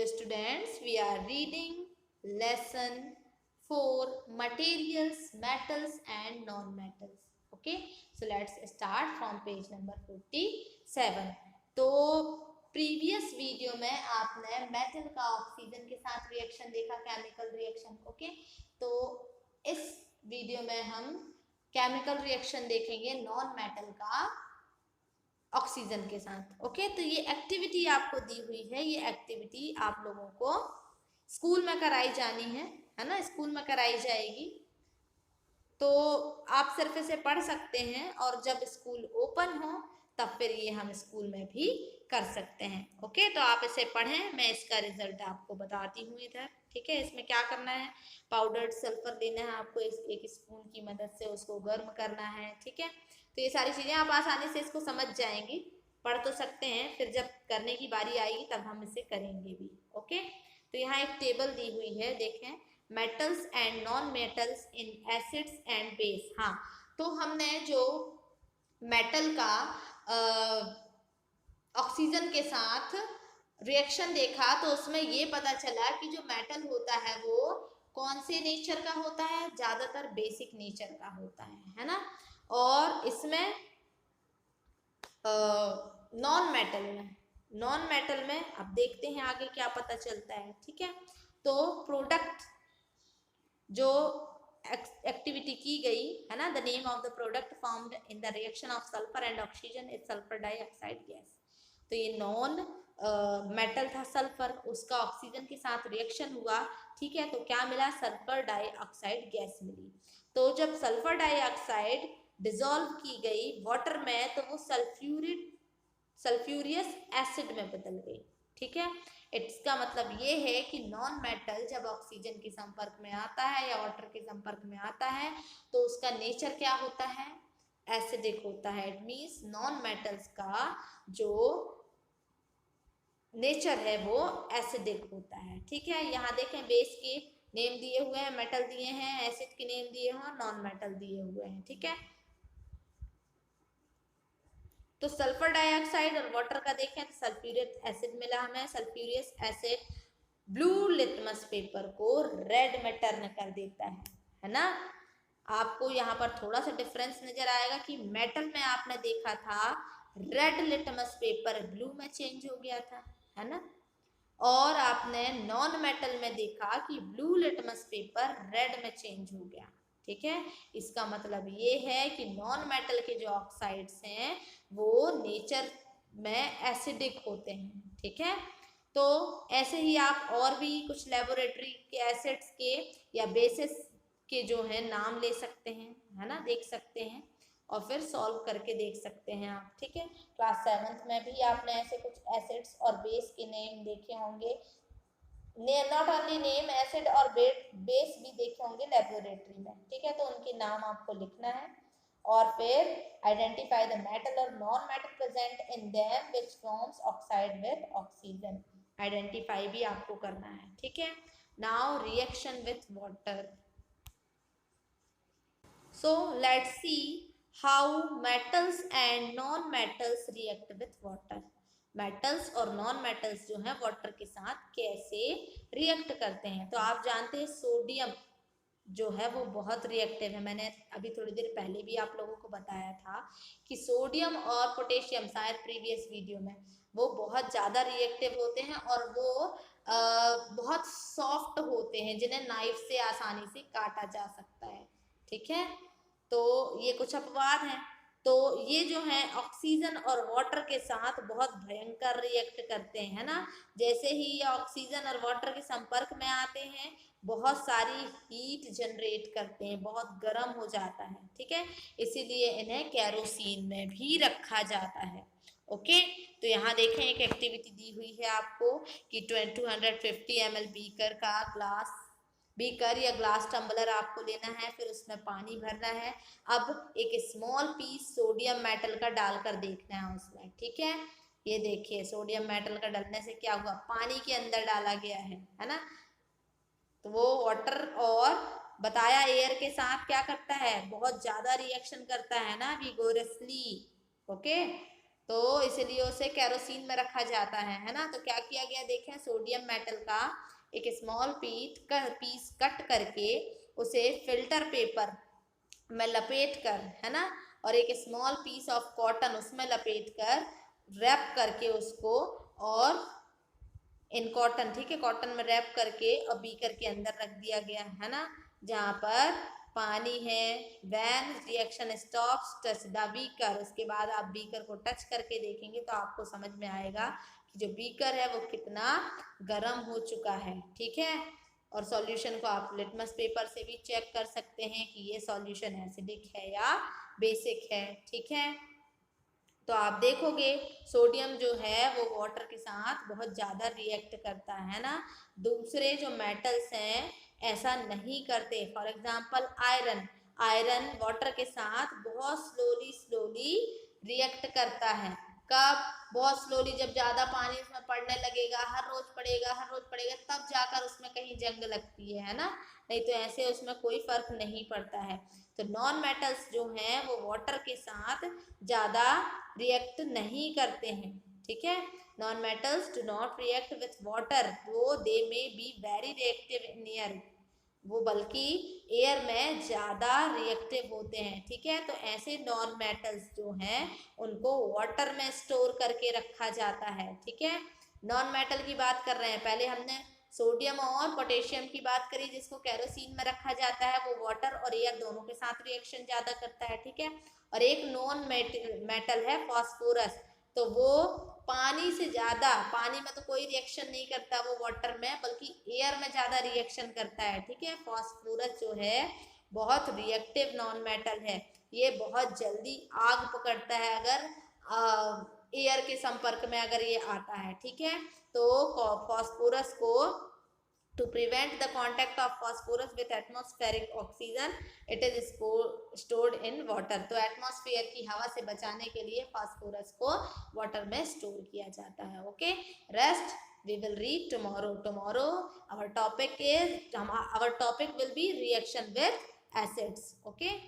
students, we are reading lesson 4 materials, metals and non-metals. Okay, so let's start from page number 47. तो previous video में आपने metal का oxygen के साथ reaction देखा, केमिकल रिएक्शन. ओके, तो इस वीडियो में हम केमिकल रिएक्शन देखेंगे नॉन मेटल का ऑक्सीजन के साथ. ओके, तो ये एक्टिविटी आपको दी हुई है, ये एक्टिविटी आप लोगों को स्कूल में कराई जानी है ना, स्कूल में कराई जाएगी. तो आप सिर्फ इसे पढ़ सकते हैं और जब स्कूल ओपन हो तब फिर ये हम स्कूल में भी कर सकते हैं. ओके, तो आप इसे पढ़ें, मैं इसका रिजल्ट आपको बताती हूँ इधर. ठीक है, इसमें क्या करना है, पाउडर्ड सल्फर लेना है आपको, एक स्पून की मदद से उसको गर्म करना है. ठीक है, तो ये सारी चीज़ें आप आसानी से इसको समझ जाएंगी, पढ़ तो सकते हैं, फिर जब करने की बारी आएगी तब हम इसे करेंगे भी. ओके, तो यहाँ एक टेबल दी हुई है, देखें, metals and non metals in acids and base. हाँ, तो हमने जो मेटल का ऑक्सीजन के साथ रिएक्शन देखा तो उसमें ये पता चला कि जो मेटल होता है वो कौन से नेचर का होता है, ज़्यादातर बेसिक नेचर का होता है ना. और इसमें नॉन मेटल में अब देखते हैं आगे क्या पता चलता है. ठीक है, तो प्रोडक्ट जो एक्टिविटी की गई है ना, the name of the product formed in the reaction of sulphur and oxygen is sulphur dioxide gas. तो ये नॉन मेटल था सल्फर, उसका ऑक्सीजन के साथ रिएक्शन हुआ. ठीक है, तो क्या मिला, सल्फर डाइऑक्साइड गैस मिली. तो जब सल्फर डाइऑक्साइड डिजोल्व की गई वाटर में तो वो सल्फ्यूरियस एसिड में बदल गई. ठीक है, इसका मतलब ये है कि नॉन मेटल जब ऑक्सीजन के संपर्क में आता है या वाटर के संपर्क में आता है तो उसका नेचर क्या होता है, एसिडिक होता है. इट मीन्स नॉन मेटल्स का जो नेचर है वो एसिडिक होता है. ठीक है, यहाँ देखें बेस के नेम दिए हुए हैं, मेटल दिए हैं, एसिड के नेम दिए हुए हैं, नॉन मेटल दिए हुए हैं. ठीक है, तो सल्फर डाइऑक्साइड और वाटर का देखें तो सल्फ्यूरिक एसिड मिला हमें. सल्फ्यूरियस एसिड ब्लू लिटमस पेपर को रेड में टर्न कर देता है ना. आपको यहाँ पर थोड़ा सा डिफरेंस नजर आएगा कि मेटल में आपने देखा था रेड लिटमस पेपर ब्लू में चेंज हो गया था, है ना, और आपने नॉन मेटल में देखा कि ब्लू लिटमस पेपर रेड में चेंज हो गया. ठीक है, इसका मतलब ये है कि नॉन मेटल के जो ऑक्साइड्स हैं वो नेचर में एसिडिक होते हैं. ठीक है, तो ऐसे ही आप और भी कुछ लेबोरेटरी के एसिड्स के या बेसिस के जो है नाम ले सकते हैं, है ना, देख सकते हैं और फिर सॉल्व करके देख सकते हैं आप. ठीक है, क्लास 7th में भी आपने ऐसे कुछ एसिड्स और बेस के नेम देखे होंगे, नॉट ओनली नेम, एसिड और बेस भी देखे होंगे लेबोरेटरी में. ठीक है, तो उनके नाम आपको लिखना है और फिर आइडेंटिफाई द मेटल और non metal present in them which forms oxide with oxygen. Identify भी आपको करना है. ठीक है, now reaction with water. So let's see how metals and non-metals react with water. Metals और नॉन मेटल्स जो हैं वाटर के साथ कैसे रिएक्ट करते हैं. तो आप जानते हैं सोडियम जो है वो बहुत रिएक्टिव है. मैंने अभी थोड़ी देर पहले भी आप लोगों को बताया था कि सोडियम और पोटेशियम, शायद प्रीवियस वीडियो में, वो बहुत ज़्यादा रिएक्टिव होते हैं और वो बहुत सॉफ्ट होते हैं जिन्हें नाइफ से आसानी से काटा जा सकता है. ठीक है, तो ये कुछ अपवाद हैं. तो ये जो है ऑक्सीजन और वाटर के साथ बहुत भयंकर रिएक्ट करते हैं, है ना. जैसे ही ये ऑक्सीजन और वाटर के संपर्क में आते हैं बहुत सारी हीट जनरेट करते हैं, बहुत गर्म हो जाता है. ठीक है, इसीलिए इन्हें केरोसिन में भी रखा जाता है. ओके, तो यहाँ देखें एक एक्टिविटी दी हुई है आपको कि 250 ml बीकर या ग्लास टम्बलर आपको लेना है, फिर उसमें पानी भरना है. अब एक स्मॉल पीस सोडियम मेटल का डालकर देखना है उसमें. ठीक है, ये देखिए सोडियम मेटल का डालने से क्या हुआ, पानी के अंदर डाला गया है ना, तो वो वाटर और बताया एयर के साथ क्या करता है, बहुत ज्यादा रिएक्शन करता है ना, विगोरसली. ओके, तो इसलिए उसे केरोसिन में रखा जाता है ना। तो क्या किया गया देखें, सोडियम मेटल का एक स्मॉल पीस कट करके उसे फिल्टर पेपर में लपेट कर, है ना, और एक स्मॉल पीस ऑफ कॉटन उसमें लपेट कर रैप करके उसको, और इन कॉटन, ठीक है, कॉटन में रैप करके और बीकर के अंदर रख दिया गया है ना, जहाँ पर पानी है। When reaction stops touch the beaker, उसके बाद आप बीकर को टच करके देखेंगे तो आपको समझ में आएगा कि जो बीकर है वो कितना गर्म हो चुका है, ठीक है। और सॉल्यूशन को आप लिटमस पेपर से भी चेक कर सकते हैं कि ये सॉल्यूशन एसिडिक है या बेसिक है, ठीक है। तो आप देखोगे सोडियम जो है वो वाटर के साथ बहुत ज़्यादा रिएक्ट करता है ना। दूसरे जो मेटल्स हैं ऐसा नहीं करते। For example iron, iron water के साथ बहुत स्लोली रिएक्ट करता है। कब? बहुत स्लोली, जब ज़्यादा पानी उसमें पड़ने लगेगा, हर रोज पड़ेगा, तब जाकर उसमें कहीं जंग लगती है ना, नहीं तो ऐसे उसमें कोई फर्क नहीं पड़ता है। तो नॉन मेटल्स जो हैं वो वाटर के साथ ज़्यादा रिएक्ट नहीं करते हैं, ठीक है। Non metals do not react with water, वो they may be very reactive in air, वो बल्कि एयर में ज़्यादा रिएक्टिव होते हैं, ठीक है। तो ऐसे नॉन मेटल्स जो हैं उनको वाटर में स्टोर करके रखा जाता है, ठीक है। नॉन मेटल की बात कर रहे हैं, पहले हमने सोडियम और पोटेशियम की बात करी जिसको केरोसिन में रखा जाता है, वो वाटर और एयर दोनों के साथ रिएक्शन ज़्यादा करता है, ठीक है। और एक नॉन मेटल है फास्फोरस, तो वो पानी से ज़्यादा, पानी में तो कोई रिएक्शन नहीं करता वो वाटर में, बल्कि एयर में ज़्यादा रिएक्शन करता है, ठीक है। फास्फोरस जो है बहुत रिएक्टिव नॉन मेटल है, ये बहुत जल्दी आग पकड़ता है अगर एयर के संपर्क में अगर ये आता है, ठीक है। तो फास्फोरस को, to prevent the contact of phosphorus with atmospheric oxygen, it is stored in water, तो एटमॉस्फेयर की हवा से बचाने के लिए फास्फोरस को वाटर में स्टोर किया जाता है, okay. Rest we will read tomorrow our topic will be reaction with acids, okay।